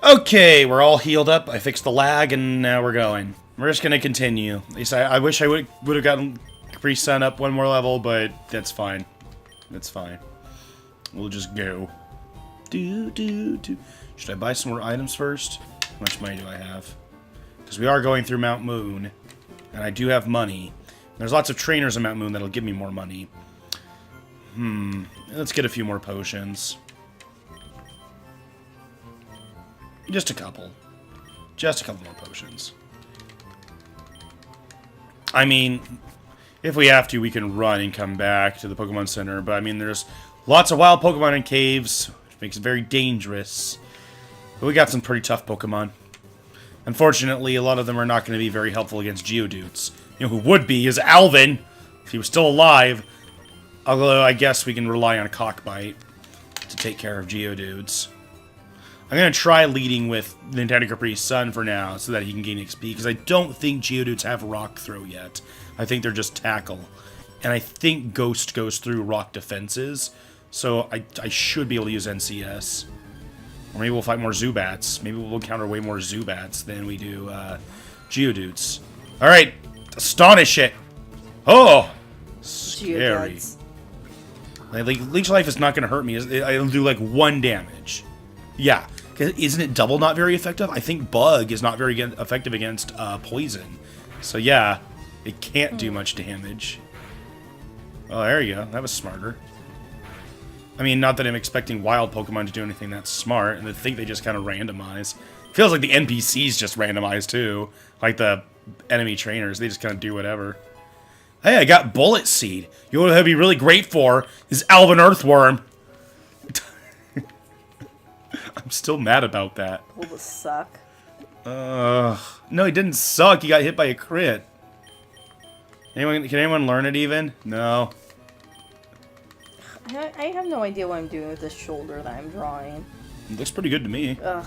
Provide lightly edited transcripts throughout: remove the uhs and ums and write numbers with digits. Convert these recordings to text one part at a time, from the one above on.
Okay, we're all healed up. I fixed the lag, and now we're going. We're just gonna continue. At least I wish I would have gotten Capri Sun up one more level, but that's fine. That's fine. We'll just go. Should I buy some more items first? How much money do I have? Because we are going through Mount Moon, and I do have money. There's lots of trainers in Mount Moon that'll give me more money. Let's get a few more potions. Just a couple. Just a couple more potions. I mean, if we have to, we can run and come back to the Pokemon Center. But, I mean, there's lots of wild Pokemon in caves, which makes it very dangerous. But we got some pretty tough Pokemon. Unfortunately, a lot of them are not going to be very helpful against Geodudes. You know who would be is Alvin, if he was still alive. Although, I guess we can rely on Cockbite to take care of Geodudes. I'm going to try leading with Nintendo Capri Sun for now, so that he can gain XP, because I don't think Geodudes have Rock Throw yet. I think they're just Tackle. And I think Ghost goes through Rock defenses, so I should be able to use NCS. Or maybe we'll fight more Zubats. Maybe we'll encounter way more Zubats than we do Geodudes. Alright, astonish it! Oh! Scary. Like, Leech Life is not going to hurt me. It'll do like 1 damage. Yeah. Isn't it double not very effective? I think Bug is not very effective against Poison. So yeah, it can't do much damage. Oh, there you go. That was smarter. I mean, not that I'm expecting wild Pokemon to do anything that's smart, and I think they just kind of randomize. Feels like the NPCs just randomize too. Like the enemy trainers, they just kind of do whatever. Hey, I got Bullet Seed. You know what I'd be really great for is Alvin Earthworm. I'm still mad about that. Will this suck? No, he didn't suck. He got hit by a crit. Can anyone learn it even? No. I have no idea what I'm doing with this shoulder that I'm drawing. It looks pretty good to me. Ugh.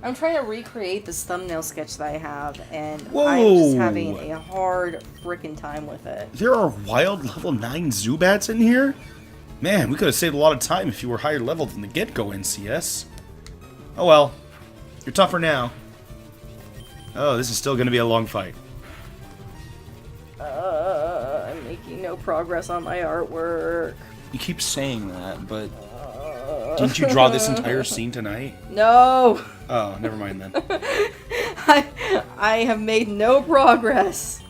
I'm trying to recreate this thumbnail sketch that I have, and Whoa. I'm just having a hard frickin' time with it. There are wild level 9 Zubats in here? Man, we could have saved a lot of time if you were higher level than the get-go, NCS. Oh well. You're tougher now. Oh, this is still going to be a long fight. I'm making no progress on my artwork. You keep saying that, but... Didn't you draw this entire scene tonight? No! Oh, never mind then. I have made no progress.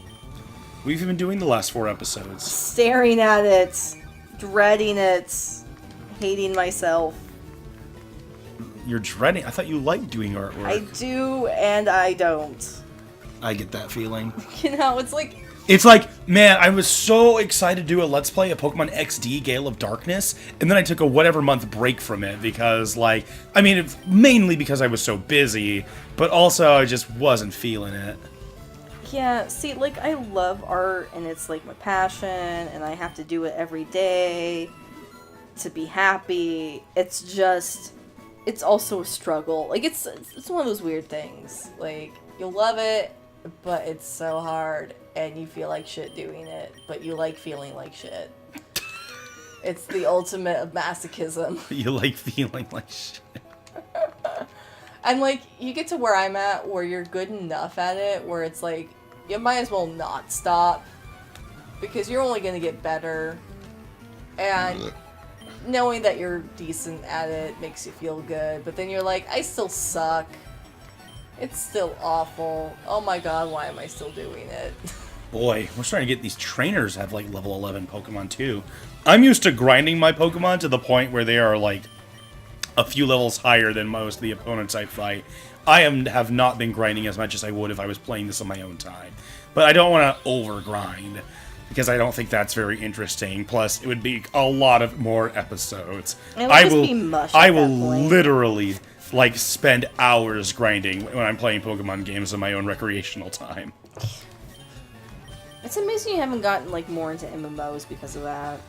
We've been doing the last 4 episodes. Staring at it. Dreading it. Hating myself. You're dreading? I thought you liked doing artwork. I do, and I don't. I get that feeling. You know, it's like... It's like, man, I was so excited to do a Let's Play of Pokemon XD Gale of Darkness, and then I took a whatever month break from it because, like, I mean, it's mainly because I was so busy, but also I just wasn't feeling it. Yeah, see, like, I love art, and it's, like, my passion, and I have to do it every day to be happy. It's just... It's also a struggle. Like, it's one of those weird things. Like, you'll love it, but it's so hard, and you feel like shit doing it, but you like feeling like shit. It's the ultimate of masochism. You like feeling like shit. And, like, you get to where I'm at, where you're good enough at it, where it's like, you might as well not stop, because you're only gonna get better, and... knowing that you're decent at it makes you feel good, but then you're like, I still suck. It's still awful. Oh my god, why am I still doing it? Boy, we're starting to get these trainers have like level 11 Pokemon too. I'm used to grinding my Pokemon to the point where they are like a few levels higher than most of the opponents I fight. I have not been grinding as much as I would if I was playing this on my own time. But I don't want to over-grind, because I don't think that's very interesting. Plus, it would be a lot of more episodes. I will literally like spend hours grinding when I'm playing Pokemon games in my own recreational time. It's amazing you haven't gotten like more into MMOs because of that.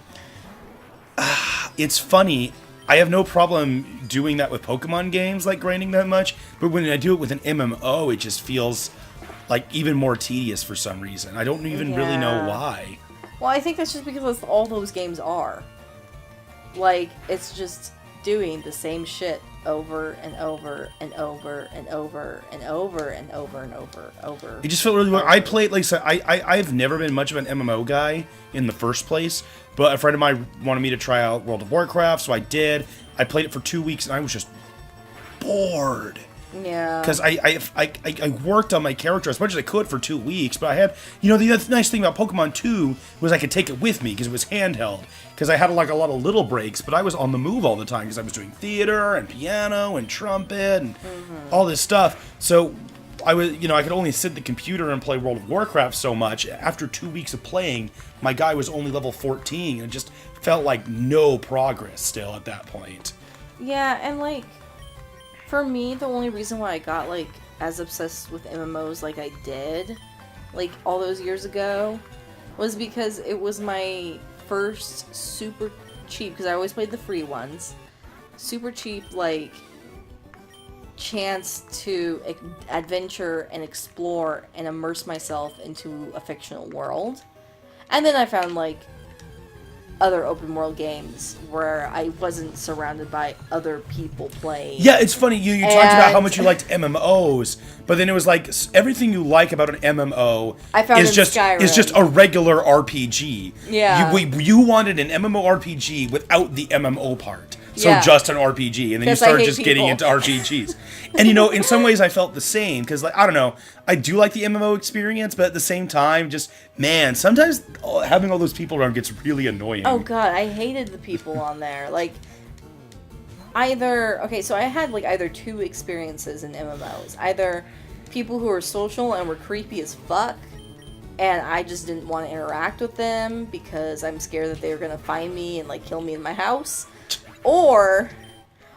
It's funny. I have no problem doing that with Pokemon games, like grinding that much. But when I do it with an MMO, it just feels like even more tedious for some reason. I don't even really know why. Well, I think that's just because that's all those games are. Like, it's just doing the same shit over and over and over and over and over and over and over. It just felt really weird. I played, like I said, I've never been much of an MMO guy in the first place, but a friend of mine wanted me to try out World of Warcraft, so I did. I played it for 2 weeks, and I was just bored. Yeah. Because I worked on my character as much as I could for 2 weeks, but I had, you know, the other nice thing about Pokemon 2 was I could take it with me because it was handheld. Because I had like a lot of little breaks, but I was on the move all the time because I was doing theater and piano and trumpet and all this stuff. So I was, you know, I could only sit at the computer and play World of Warcraft so much. After 2 weeks of playing, my guy was only level 14 and it just felt like no progress still at that point. Yeah, and like, for me, the only reason why I got, like, as obsessed with MMOs like I did, like, all those years ago, was because it was my first super cheap, because I always played the free ones, super cheap, like, chance to adventure and explore and immerse myself into a fictional world. And then I found, like, other open world games where I wasn't surrounded by other people playing. Yeah, it's funny. You talked about how much you liked MMOs, but then it was like everything you like about an MMO is just a regular RPG. Yeah, you wanted an MMORPG without the MMO part. So yeah. Just an RPG, and then you started just getting into RPGs. And, you know, in some ways I felt the same, because, like, I don't know, I do like the MMO experience, but at the same time, just, man, sometimes having all those people around gets really annoying. Oh, God, I hated the people on there. Like, so I had, like, either two experiences in MMOs. Either people who were social and were creepy as fuck, and I just didn't want to interact with them because I'm scared that they were going to find me and, like, kill me in my house. Or,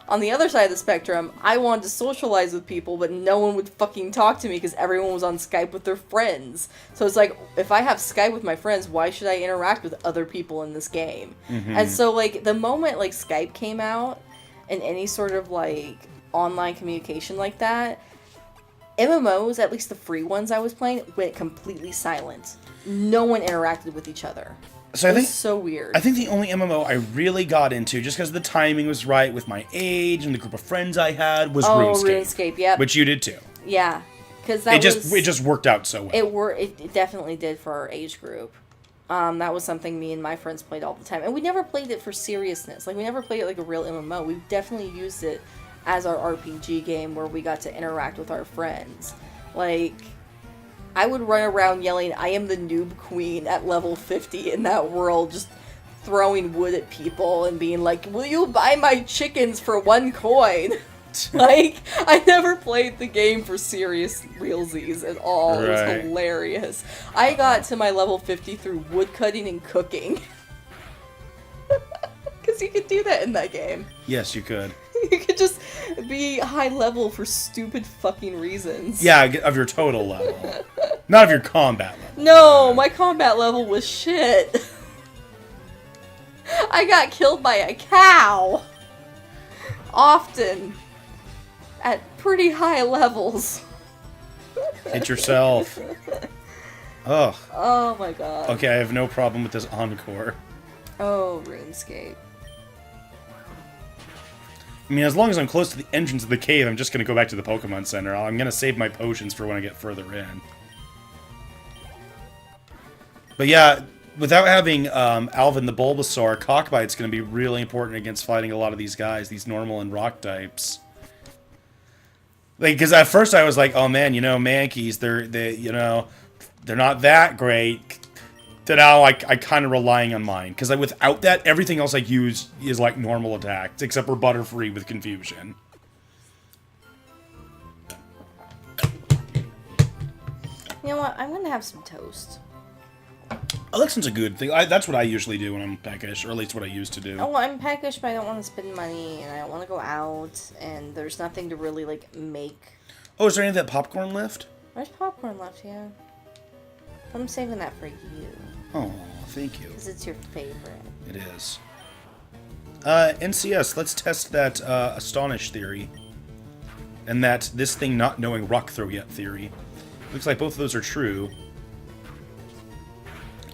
on the other side of the spectrum, I wanted to socialize with people, but no one would fucking talk to me because everyone was on Skype with their friends. So it's like, if I have Skype with my friends, why should I interact with other people in this game? Mm-hmm. And so, like, the moment, like, Skype came out, and any sort of, like, online communication like that, MMOs, at least the free ones I was playing, went completely silent. No one interacted with each other. So I think so weird. I think the only MMO I really got into, just because the timing was right with my age and the group of friends I had, was RuneScape. Yeah, which you did too. Yeah, because it just worked out so well. It definitely did for our age group. That was something me and my friends played all the time, and we never played it for seriousness. Like, we never played it like a real MMO. We definitely used it as our RPG game where we got to interact with our friends. Like, I would run around yelling, "I am the noob queen" at level 50 in that world, just throwing wood at people and being like, "Will you buy my chickens for 1 coin?" Like, I never played the game for serious realsies at all. Right. It was hilarious. I got to my level 50 through woodcutting and cooking. Because you could do that in that game. Yes, you could. You could just be high level for stupid fucking reasons. Yeah, of your total level. Not of your combat level. No, my combat level was shit. I got killed by a cow. Often. At pretty high levels. Hit yourself. Ugh. Oh my god. Okay, I have no problem with this encore. Oh, RuneScape. I mean, as long as I'm close to the entrance of the cave, I'm just going to go back to the Pokemon Center. I'm going to save my potions for when I get further in. But yeah, without having Alvin the Bulbasaur, Cockbite's going to be really important against fighting a lot of these guys, these normal and rock types. Like, because at first I was like, oh man, you know, Mankeys, they're not that great. So now I kind of relying on mine, because without that, everything else I use is like normal attacks, except for Butterfree with Confusion. You know what? I'm gonna have some toast. Election's a good thing. That's what I usually do when I'm peckish, or at least what I used to do. Oh, I'm peckish, but I don't want to spend money, and I don't want to go out, and there's nothing to really, like, make. Oh, is there any of that popcorn left? There's popcorn left, yeah. I'm saving that for you. Oh, thank you. Because it's your favorite. It is. NCS, let's test that Astonish theory. And that this thing not knowing Rock Throw yet theory. Looks like both of those are true.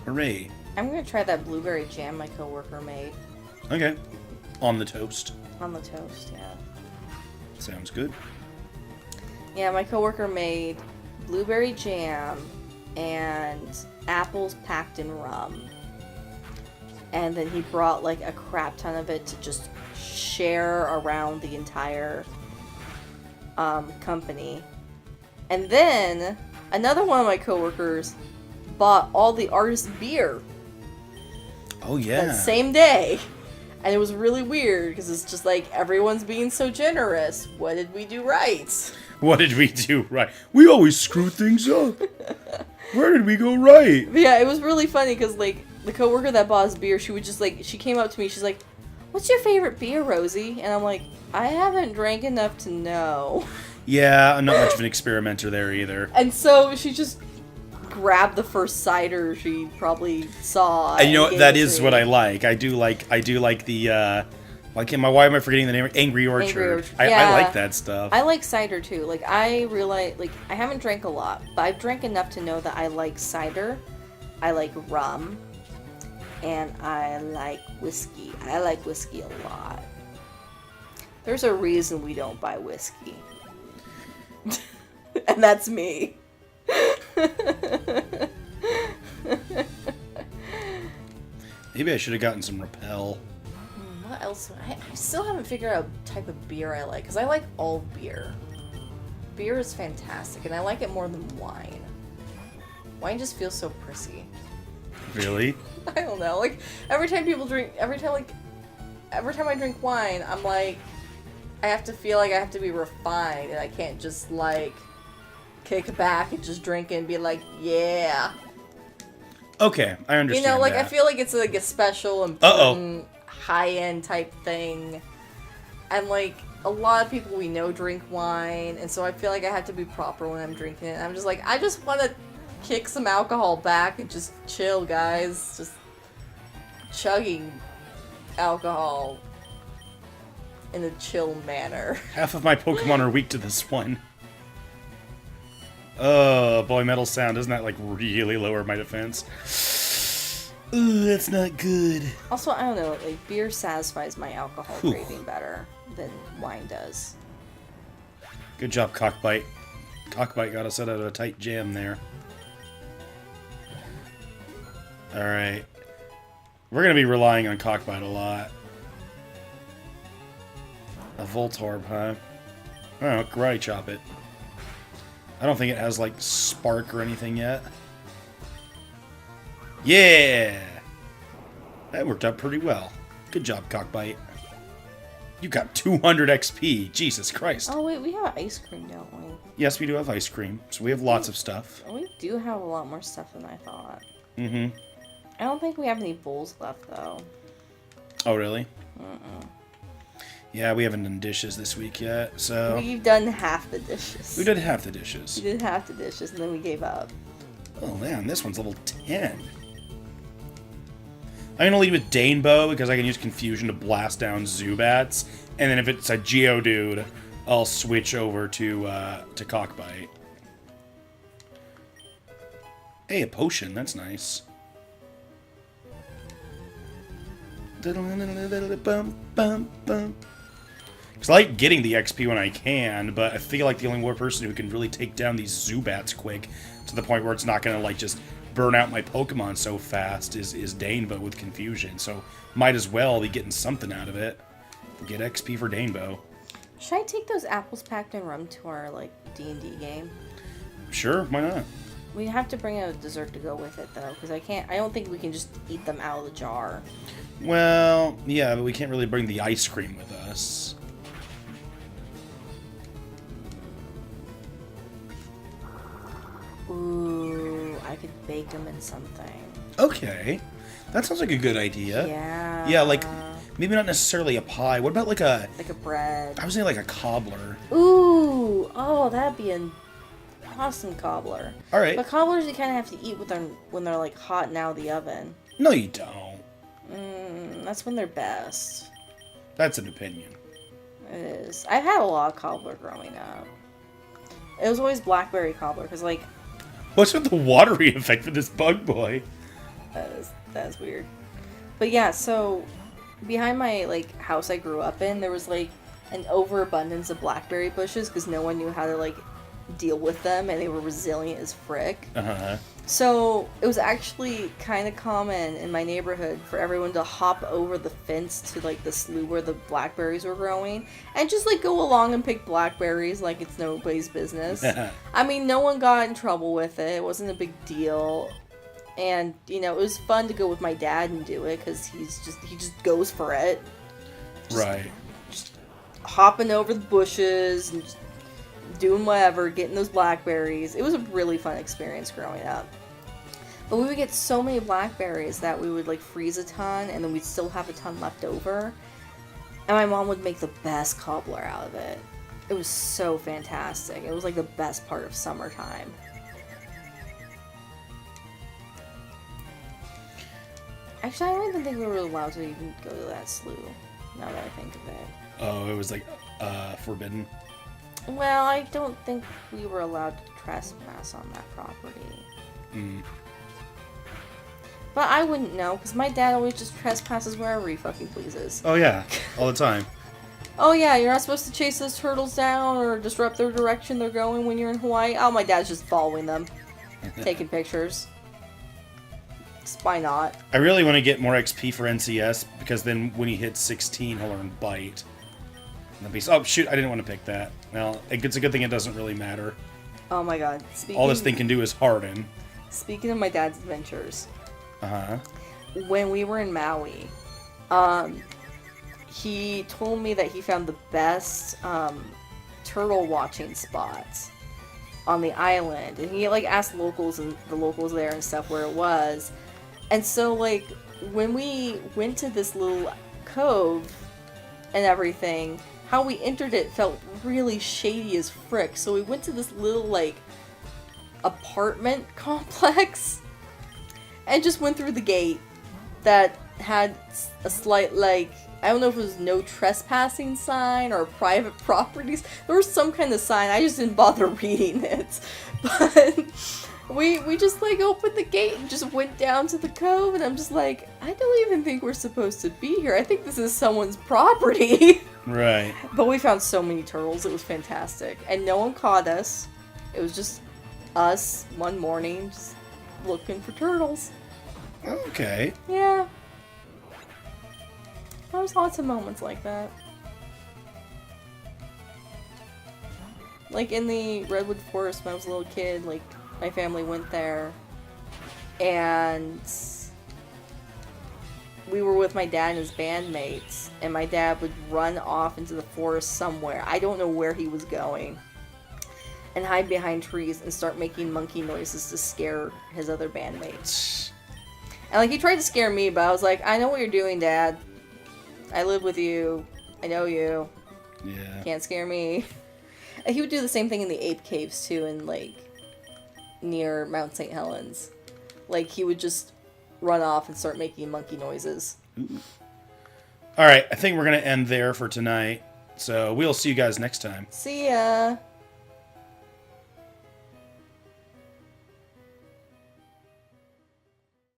Hooray. I'm going to try that blueberry jam my coworker made. Okay. On the toast. On the toast, yeah. Sounds good. Yeah, my coworker made blueberry jam and apples packed in rum. And then he brought like a crap ton of it to just share around the entire company. And then another one of my coworkers bought all the artist beer. Oh yeah. That same day. And it was really weird because it's just like everyone's being so generous. What did we do right? What did we do right? We always screw things up. Where did we go right? But yeah, it was really funny because like the coworker that bought us beer, she would just like, she came up to me, she's like, "What's your favorite beer, Rosie?" And I'm like, "I haven't drank enough to know." Yeah, I'm not much of an experimenter there either. And so she just grabbed the first cider she probably saw. And you know gave that it is to what me. I like. I do like the why am I forgetting the name? Angry Orchard. Orchard. I Yeah. like that stuff. I like cider too. Like I realize, like I haven't drank a lot, but I've drank enough to know that I like cider. I like rum. And I like whiskey. I like whiskey a lot. There's a reason we don't buy whiskey. And that's me. Maybe I should have gotten some Repel. What else? I still haven't figured out what type of beer I like. Because I like all beer. Beer is fantastic. And I like it more than wine. Wine just feels so prissy. Really? I don't know. Like, every time I drink wine, I'm like, I have to feel like I have to be refined, and I can't just, like, kick back and just drink it and be like, yeah. Okay, I understand. You know, like, that. I feel like it's, like, a special, important, high-end type thing. And, like, a lot of people we know drink wine, and so I feel like I have to be proper when I'm drinking it. And I'm just like, I just want to kick some alcohol back and just chill, guys. Just chugging alcohol in a chill manner. Half of my Pokemon are weak to this one. Oh boy, metal sound. Doesn't that like really lower my defense? Ooh, that's not good. Also, I don't know, like, beer satisfies my alcohol craving better than wine does. Good job, Cockbite. Cockbite got us out of a tight jam there. Alright. We're going to be relying on Cockbite a lot. A Voltorb, huh? Oh, Karate Chop it. I don't think it has, like, Spark or anything yet. Yeah! That worked out pretty well. Good job, Cockbite. You got 200 XP. Jesus Christ. Oh, wait, we have ice cream, don't we? Yes, we do have ice cream, so we have lots of stuff. We do have a lot more stuff than I thought. Mm-hmm. I don't think we have any bowls left, though. Oh, really? Yeah, we haven't done dishes this week yet, so... We've done half the dishes. We did half the dishes. We did half the dishes, and then we gave up. Oh, man, this one's level 10. I'm going to lead with Danebo, because I can use Confusion to blast down Zubats. And then if it's a Geodude, I'll switch over to Cockbite. Hey, a potion. That's nice. Because I like getting the XP when I can, but I feel like the only one person who can really take down these Zubats quick, to the point where it's not going to, like, just burn out my Pokemon so fast, is Danebo with Confusion. So, might as well be getting something out of it. Get XP for Danebo. Should I take those apples packed in rum to our, like, D&D game? Sure, why not? We have to bring a dessert to go with it, though, because I don't think we can just eat them out of the jar. Well, yeah, but we can't really bring the ice cream with us. Ooh, I could bake them in something. Okay. That sounds like a good idea. Yeah. Yeah, like, maybe not necessarily a pie. What about like a... Like a bread. I was thinking like a cobbler. Ooh! Oh, that'd be an awesome cobbler. Alright. But cobblers you kind of have to eat when they're like hot and out of the oven. No, you don't. That's when they're best. That's an opinion. It is. I've had a lot of cobbler growing up. It was always blackberry cobbler, because like... What's with the watery effect for this bug boy? That is weird. But yeah, so behind my like house I grew up in, there was like an overabundance of blackberry bushes because no one knew how to like deal with them, and they were resilient as frick. So it was actually kind of common in my neighborhood for everyone to hop over the fence to like the slough where the blackberries were growing and just like go along and pick blackberries like it's nobody's business. I mean, no one got in trouble with it. It wasn't a big deal. And, you know, it was fun to go with my dad and do it because he just goes for it. Right. Just hopping over the bushes and just doing whatever, getting those blackberries. It was a really fun experience growing up. But we would get so many blackberries that we would like freeze a ton and then we'd still have a ton left over. And my mom would make the best cobbler out of it. It was so fantastic. It was like the best part of summertime. Actually, I don't even think we were allowed to even go to that slough, now that I think of it. Oh, it was like forbidden? Well, I don't think we were allowed to trespass on that property. But I wouldn't know, because my dad always just trespasses wherever he fucking pleases. Oh yeah, all the time. Oh yeah, you're not supposed to chase those turtles down or disrupt their direction they're going when you're in Hawaii. Oh, my dad's just following them. Taking pictures. Why not? I really want to get more XP for NCS, because then when he hits 16, he'll learn Bite. And oh, shoot, I didn't want to pick that. Well, it's a good thing it doesn't really matter. Oh my god. All this thing can do is harden. Speaking of my dad's adventures. Uh-huh. When we were in Maui, he told me that he found the best turtle watching spots on the island. And he, like, asked locals and the locals there and stuff where it was. And so, like, when we went to this little cove and everything, how we entered it felt really shady as frick. So we went to this little, like, apartment complex and just went through the gate that had a slight, like, I don't know if it was no trespassing sign or private properties. There was some kind of sign. I just didn't bother reading it. But we just, like, opened the gate and just went down to the cove, and I'm just like, I don't even think we're supposed to be here. I think this is someone's property. Right. But we found so many turtles. It was fantastic. And no one caught us. It was just us one morning just looking for turtles. Okay. Yeah. There was lots of moments like that. Like in the Redwood Forest when I was a little kid, like, my family went there, and we were with my dad and his bandmates, and my dad would run off into the forest somewhere. I don't know where he was going. And hide behind trees and start making monkey noises to scare his other bandmates. And, like, he tried to scare me, but I was like, I know what you're doing, Dad. I live with you. I know you. Yeah. Can't scare me. And he would do the same thing in the ape caves, too, in, like, near Mount St. Helens. Like, he would just run off and start making monkey noises. Ooh. Alright, I think we're going to end there for tonight. So we'll see you guys next time. See ya!